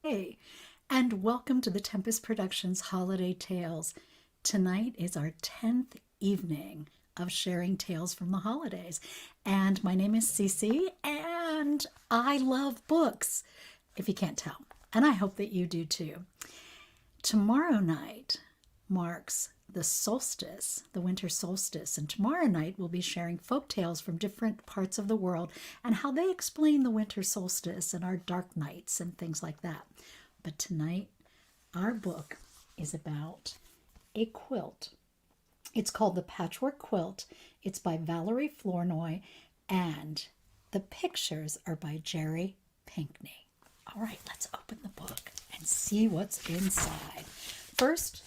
Hey, and welcome to the Tempest Productions Holiday Tales. Tonight is our 10th evening of sharing tales from the holidays. And my name is Cece, and I love books, if you can't tell. And I hope that you do too. Tomorrow night marks the solstice, the winter solstice, and tomorrow night we'll be sharing folk tales from different parts of the world and how they explain the winter solstice and our dark nights and things like that. But tonight, our book is about a quilt. It's called the Patchwork Quilt. It's by Valerie Flournoy, and the pictures are by Jerry Pinkney. All right, let's open the book and see what's inside. First,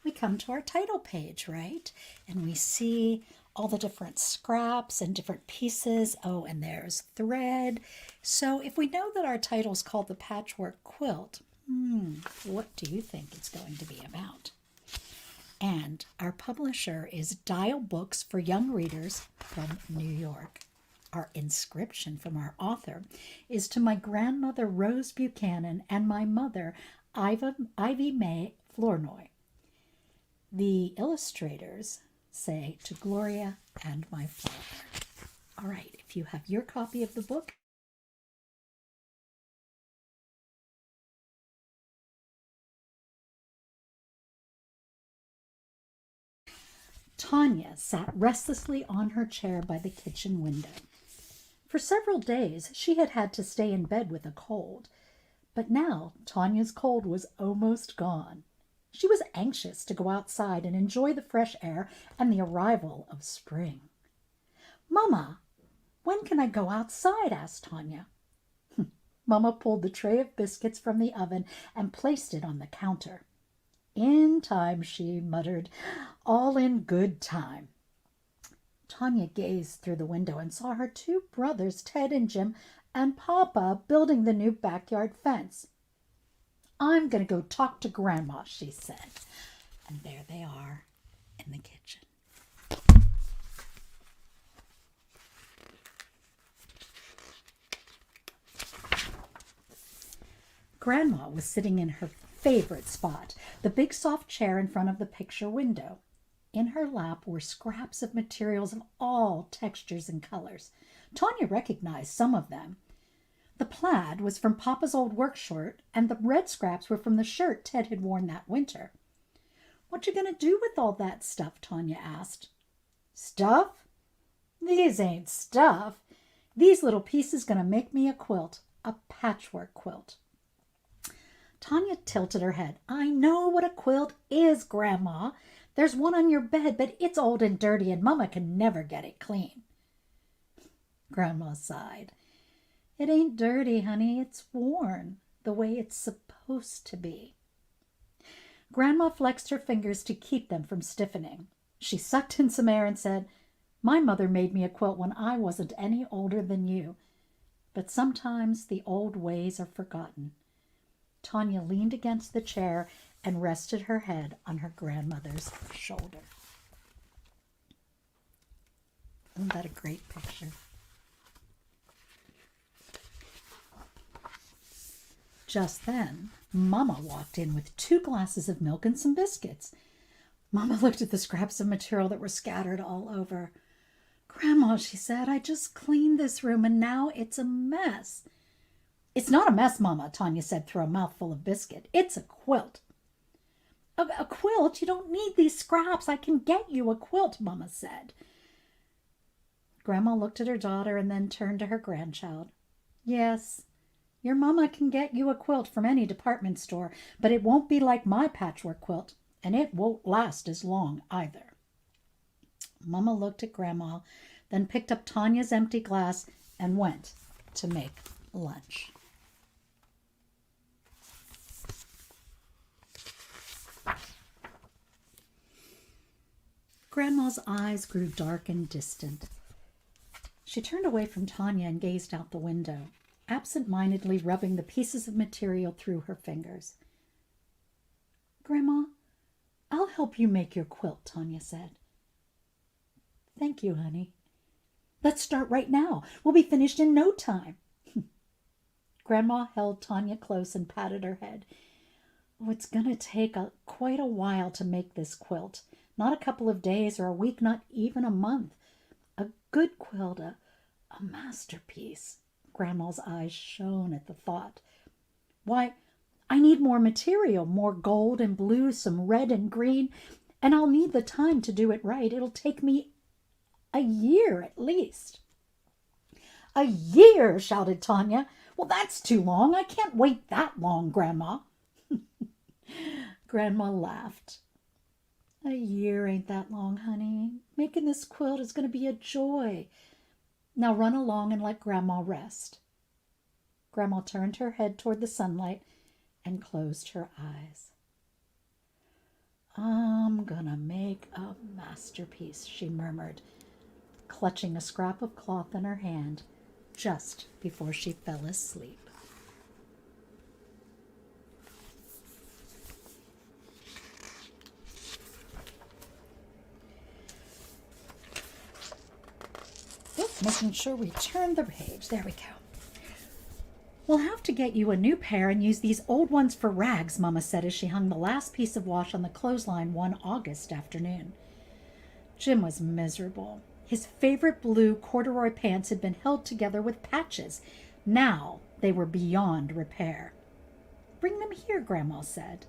we come to our title page, right? And we see all the different scraps and different pieces. Oh, and there's thread. So if we know that our title is called the Patchwork Quilt, what do you think it's going to be about? And our publisher is Dial Books for Young Readers from New York. Our inscription from our author is to my grandmother Rose Buchanan and my mother Ivy Mae Flournoy. The illustrators say to Gloria and my father. All right, if you have your copy of the book, Tanya sat restlessly on her chair by the kitchen window. For several days she had had to stay in bed with a cold, but now Tanya's cold was almost gone. She was anxious to go outside and enjoy the fresh air and the arrival of spring. "Mama, when can I go outside?" asked Tanya. Mama pulled the tray of biscuits from the oven and placed it on the counter. "In time," she muttered, "all in good time." Tanya gazed through the window and saw her two brothers, Ted and Jim, and Papa building the new backyard fence. "I'm going to go talk to Grandma," she said. And there they are in the kitchen. Grandma was sitting in her favorite spot, the big soft chair in front of the picture window. In her lap were scraps of materials of all textures and colors. Tanya recognized some of them. The plaid was from Papa's old work shirt, and the red scraps were from the shirt Ted had worn that winter. "What you going to do with all that stuff?" Tanya asked. "Stuff? These ain't stuff. These little pieces going to make me a quilt, a patchwork quilt." Tanya tilted her head. "I know what a quilt is, Grandma. There's one on your bed, but it's old and dirty, and Mama can never get it clean." Grandma sighed. "It ain't dirty, honey. It's worn the way it's supposed to be." Grandma flexed her fingers to keep them from stiffening. She sucked in some air and said, "My mother made me a quilt when I wasn't any older than you. But sometimes the old ways are forgotten." Tanya leaned against the chair and rested her head on her grandmother's shoulder. Isn't that a great picture? Just then, Mama walked in with 2 glasses of milk and some biscuits. Mama looked at the scraps of material that were scattered all over. "Grandma," she said, "I just cleaned this room and now it's a mess." "It's not a mess, Mama," Tanya said through a mouthful of biscuit. "It's a quilt." A quilt? You don't need these scraps. I can get you a quilt," Mama said. Grandma looked at her daughter and then turned to her grandchild. "Yes, your Mama can get you a quilt from any department store, but it won't be like my patchwork quilt, and it won't last as long either." Mama looked at Grandma, then picked up Tanya's empty glass and went to make lunch. Grandma's eyes grew dark and distant. She turned away from Tanya and gazed out the window, absent-mindedly rubbing the pieces of material through her fingers. "Grandma, I'll help you make your quilt," Tanya said. "Thank you, honey. Let's start right now. We'll be finished in no time." Grandma held Tanya close and patted her head. Oh, it's going to take quite a while to make this quilt. Not a couple of days or a week, not even a month. A good quilt, a masterpiece. Grandma's eyes shone at the thought. Why, I need more material, more gold and blue, some red and green, and I'll need the time to do it right. It'll take me a year at least. A year, shouted Tanya. Well, that's too long. I can't wait that long, Grandma. Grandma laughed. A year ain't that long, honey. Making this quilt is going to be a joy. Now run along and let Grandma rest. Grandma turned her head toward the sunlight and closed her eyes. I'm gonna make a masterpiece, she murmured, clutching a scrap of cloth in her hand just before she fell asleep. Making sure we turn the page. There we go. We'll have to get you a new pair and use these old ones for rags, Mama said as she hung the last piece of wash on the clothesline one August afternoon. Jim was miserable. His favorite blue corduroy pants had been held together with patches. Now they were beyond repair. Bring them here, Grandma said.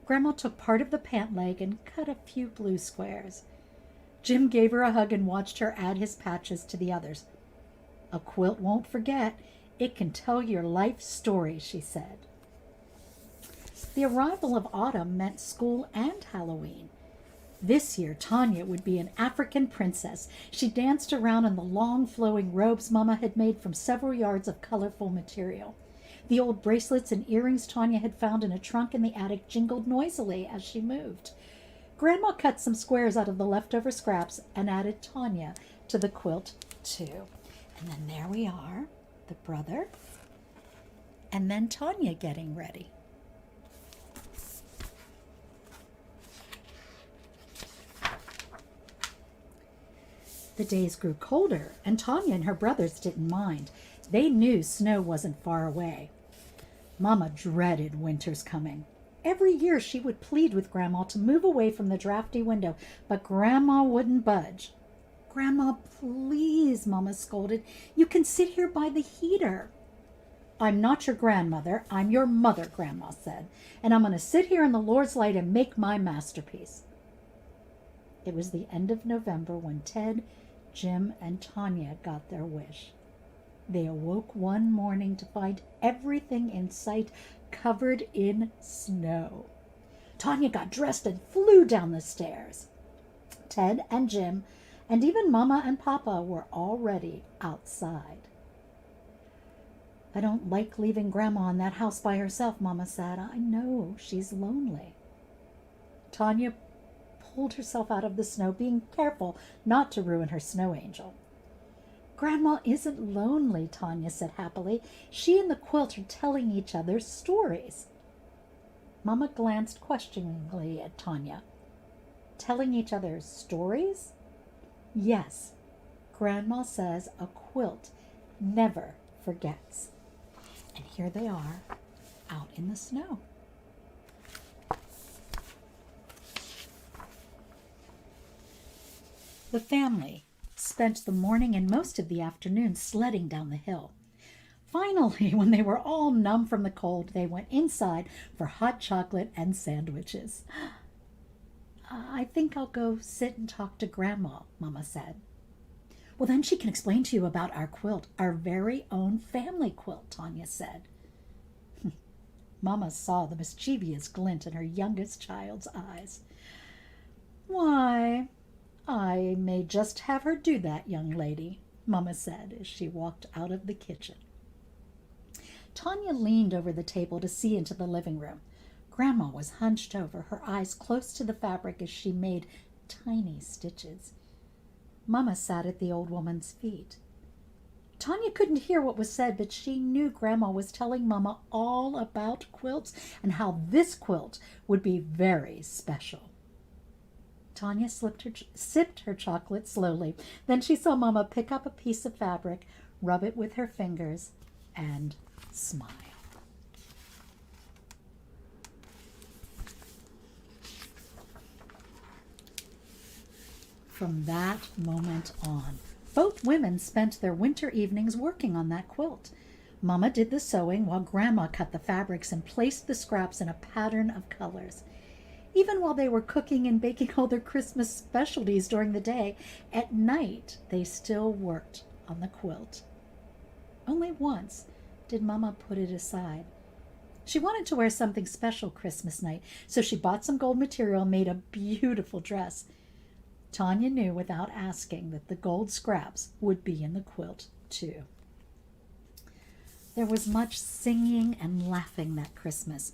Grandma took part of the pant leg and cut a few blue squares. Jim gave her a hug and watched her add his patches to the others. A quilt won't forget. It can tell your life story, she said. The arrival of autumn meant school and Halloween. This year, Tanya would be an African princess. She danced around in the long flowing robes Mama had made from several yards of colorful material. The old bracelets and earrings Tanya had found in a trunk in the attic jingled noisily as she moved. Grandma cut some squares out of the leftover scraps and added Tanya to the quilt, too. And then there we are, the brother, and then Tanya getting ready. The days grew colder, and Tanya and her brothers didn't mind. They knew snow wasn't far away. Mama dreaded winter's coming. Every year she would plead with Grandma to move away from the drafty window, but Grandma wouldn't budge. Grandma, please, Mama scolded. You can sit here by the heater. I'm not your grandmother. I'm your mother, Grandma said, and I'm going to sit here in the Lord's light and make my masterpiece. It was the end of November when Ted, Jim, and Tanya got their wish. They awoke one morning to find everything in sight covered in snow. Tanya got dressed and flew down the stairs. Ted and Jim and even Mama and Papa were already outside. I don't like leaving Grandma in that house by herself, Mama said. I know she's lonely. Tanya pulled herself out of the snow, being careful not to ruin her snow angel. Grandma isn't lonely, Tanya said happily. She and the quilt are telling each other stories. Mama glanced questioningly at Tanya. Telling each other stories? Yes. Grandma says a quilt never forgets. And here they are, out in the snow. The family spent the morning and most of the afternoon sledding down the hill. Finally, when they were all numb from the cold, they went inside for hot chocolate and sandwiches. I think I'll go sit and talk to Grandma, Mama said. Well, then she can explain to you about our quilt, our very own family quilt, Tanya said. Mama saw the mischievous glint in her youngest child's eyes. Why, I may just have her do that, young lady, Mama said as she walked out of the kitchen. Tanya leaned over the table to see into the living room. Grandma was hunched over, her eyes close to the fabric as she made tiny stitches. Mama sat at the old woman's feet. Tanya couldn't hear what was said, but she knew Grandma was telling Mama all about quilts and how this quilt would be very special. Tanya sipped her chocolate slowly. Then she saw Mama pick up a piece of fabric, rub it with her fingers, and smile. From that moment on, both women spent their winter evenings working on that quilt. Mama did the sewing while Grandma cut the fabrics and placed the scraps in a pattern of colors. Even while they were cooking and baking all their Christmas specialties during the day, at night they still worked on the quilt. Only once did Mama put it aside. She wanted to wear something special Christmas night, so she bought some gold material and made a beautiful dress. Tanya knew without asking that the gold scraps would be in the quilt too. There was much singing and laughing that Christmas.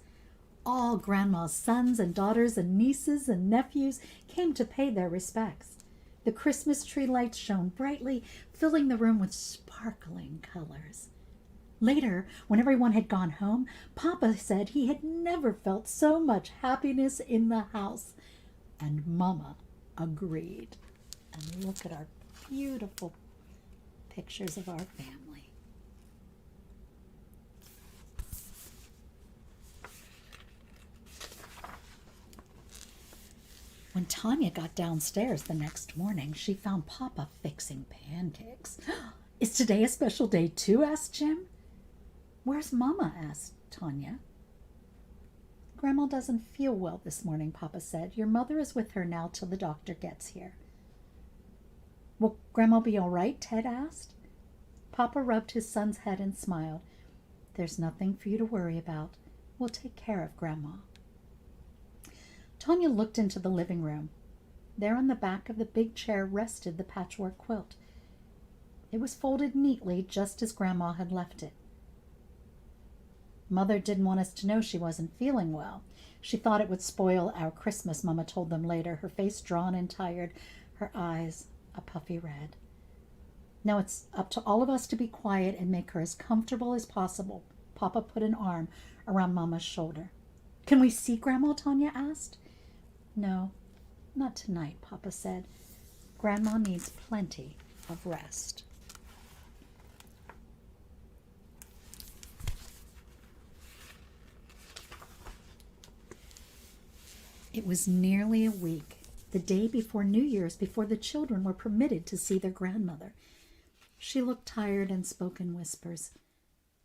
All Grandma's sons and daughters and nieces and nephews came to pay their respects. The Christmas tree lights shone brightly, filling the room with sparkling colors. Later, when everyone had gone home, Papa said he had never felt so much happiness in the house. And Mama agreed. And look at our beautiful pictures of our family. When Tanya got downstairs the next morning, she found Papa fixing pancakes. "Is today a special day too?" asked Jim. "Where's Mama?" asked Tanya. "Grandma doesn't feel well this morning," Papa said. "Your mother is with her now till the doctor gets here." "Will Grandma be all right?" Ted asked. Papa rubbed his son's head and smiled. "There's nothing for you to worry about. We'll take care of Grandma." Tanya looked into the living room. There on the back of the big chair rested the patchwork quilt. It was folded neatly just as Grandma had left it. "Mother didn't want us to know she wasn't feeling well. She thought it would spoil our Christmas," Mama told them later, her face drawn and tired, her eyes a puffy red. "Now it's up to all of us to be quiet and make her as comfortable as possible." Papa put an arm around Mama's shoulder. "Can we see Grandma?" Tanya asked. "No, not tonight," Papa said. "Grandma needs plenty of rest." It was nearly a week, the day before New Year's, before the children were permitted to see their grandmother. She looked tired and spoke in whispers.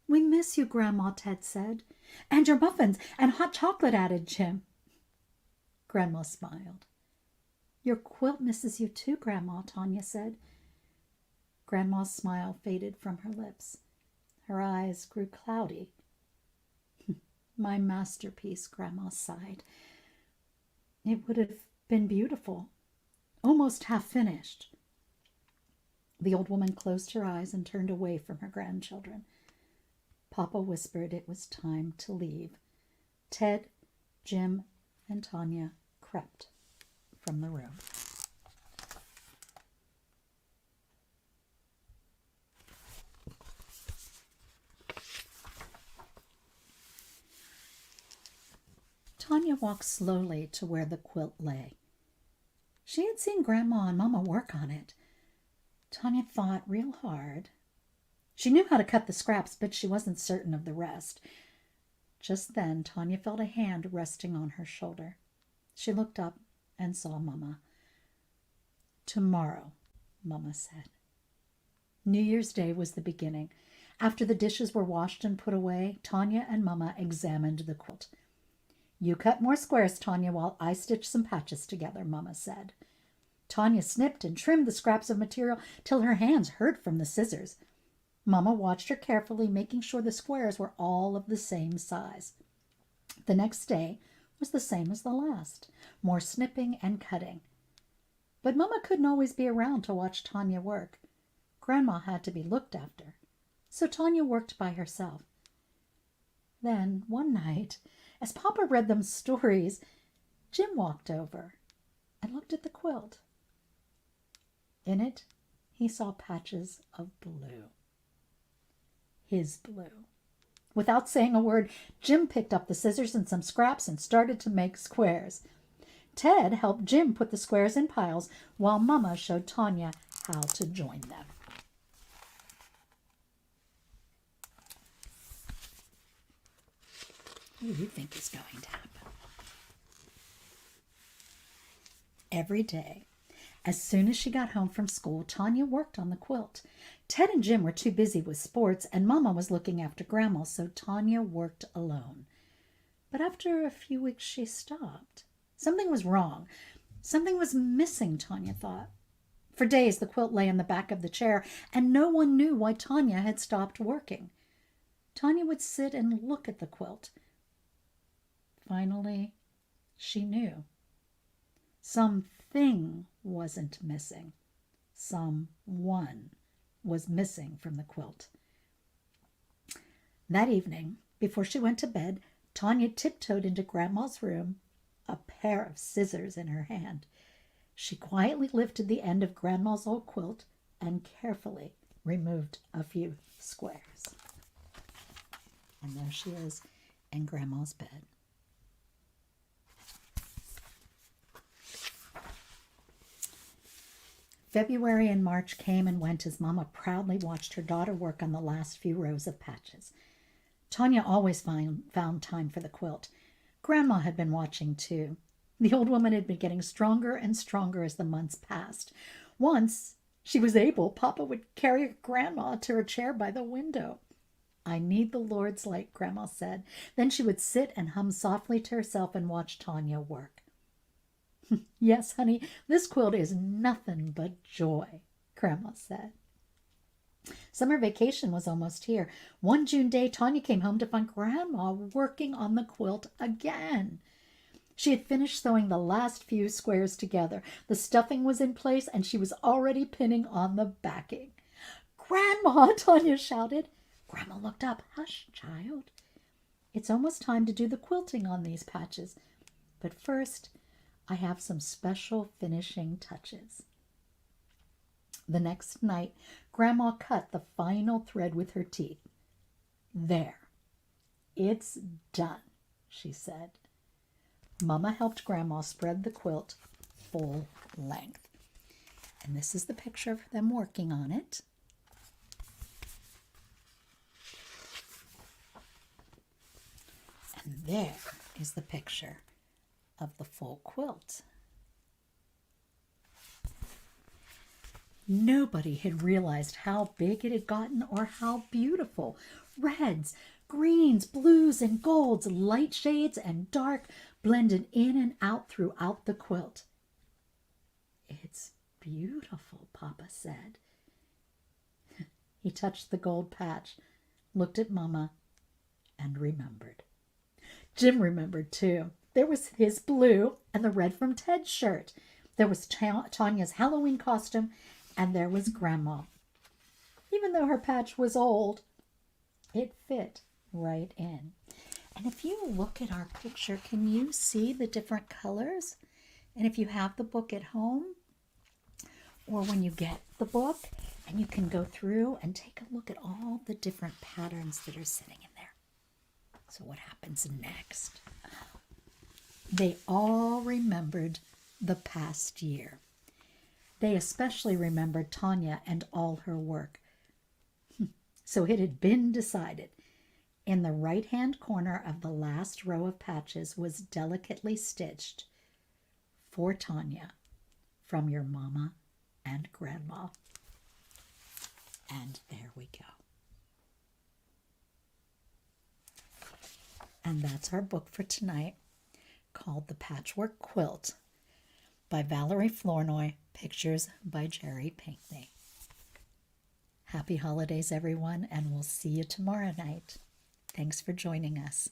"We miss you, Grandma," Ted said. "And your muffins and hot chocolate," added Jim. Grandma smiled. "Your quilt misses you too, Grandma," Tanya said. Grandma's smile faded from her lips. Her eyes grew cloudy. "My masterpiece," Grandma sighed. "It would have been beautiful, almost half finished." The old woman closed her eyes and turned away from her grandchildren. Papa whispered it was time to leave. Ted, Jim, and Tanya crept from the room. Tanya walked slowly to where the quilt lay. She had seen Grandma and Mama work on it. Tanya thought real hard. She knew how to cut the scraps, but she wasn't certain of the rest. Just then, Tanya felt a hand resting on her shoulder. She looked up and saw Mama. "Tomorrow," Mama said. New Year's Day was the beginning. After the dishes were washed and put away, Tanya and Mama examined the quilt. "You cut more squares, Tanya, while I stitch some patches together," Mama said. Tanya snipped and trimmed the scraps of material till her hands hurt from the scissors. Mama watched her carefully, making sure the squares were all of the same size. The next day was the same as the last, more snipping and cutting. But Mama couldn't always be around to watch Tanya work. Grandma had to be looked after, so Tanya worked by herself. Then, one night, as Papa read them stories, Jim walked over and looked at the quilt. In it, he saw patches of blue. His blue. Without saying a word, Jim picked up the scissors and some scraps and started to make squares. Ted helped Jim put the squares in piles while Mama showed Tanya how to join them. What do you think is going to happen? Every day, as soon as she got home from school, Tanya worked on the quilt. Ted and Jim were too busy with sports, and Mama was looking after Grandma, so Tanya worked alone. But after a few weeks, she stopped. Something was wrong. Something was missing, Tanya thought. For days, the quilt lay in the back of the chair, and no one knew why Tanya had stopped working. Tanya would sit and look at the quilt. Finally, she knew. Something wasn't missing. Someone was missing from the quilt. That evening, before she went to bed, Tanya tiptoed into Grandma's room, a pair of scissors in her hand. She quietly lifted the end of Grandma's old quilt and carefully removed a few squares. And there she is in Grandma's bed. February and March came and went as Mama proudly watched her daughter work on the last few rows of patches. Tanya always found time for the quilt. Grandma had been watching too. The old woman had been getting stronger and stronger as the months passed. Once she was able, Papa would carry Grandma to her chair by the window. "I need the Lord's light," Grandma said. Then she would sit and hum softly to herself and watch Tanya work. "Yes, honey, this quilt is nothing but joy," Grandma said. Summer vacation was almost here. One June day, Tanya came home to find Grandma working on the quilt again. She had finished sewing the last few squares together. The stuffing was in place, and she was already pinning on the backing. "Grandma!" Tanya shouted. Grandma looked up. "Hush, child. It's almost time to do the quilting on these patches. But first, I have some special finishing touches." The next night, Grandma cut the final thread with her teeth. "There, it's done," she said. Mama helped Grandma spread the quilt full length. And this is the picture of them working on it. And there is the picture of the full quilt. Nobody had realized how big it had gotten or how beautiful. Reds, greens, blues, and golds, light shades and dark, blended in and out throughout the quilt. "It's beautiful," Papa said. He touched the gold patch, looked at Mama, and remembered. Jim remembered too. There was his blue and the red from Ted's shirt. There was Tanya's Halloween costume, and there was Grandma. Even though her patch was old, it fit right in. And if you look at our picture, can you see the different colors? And if you have the book at home, or when you get the book, and you can go through and take a look at all the different patterns that are sitting in there. So what happens next? They all remembered the past year. They especially remembered Tanya and all her work. So it had been decided. In the right-hand corner of the last row of patches was delicately stitched, "For Tanya, from your Mama and Grandma." And there we go. And that's our book for tonight, called The Patchwork Quilt by Valerie Flournoy, pictures by Jerry Pinkney. Happy holidays, everyone, and we'll see you tomorrow night. Thanks for joining us.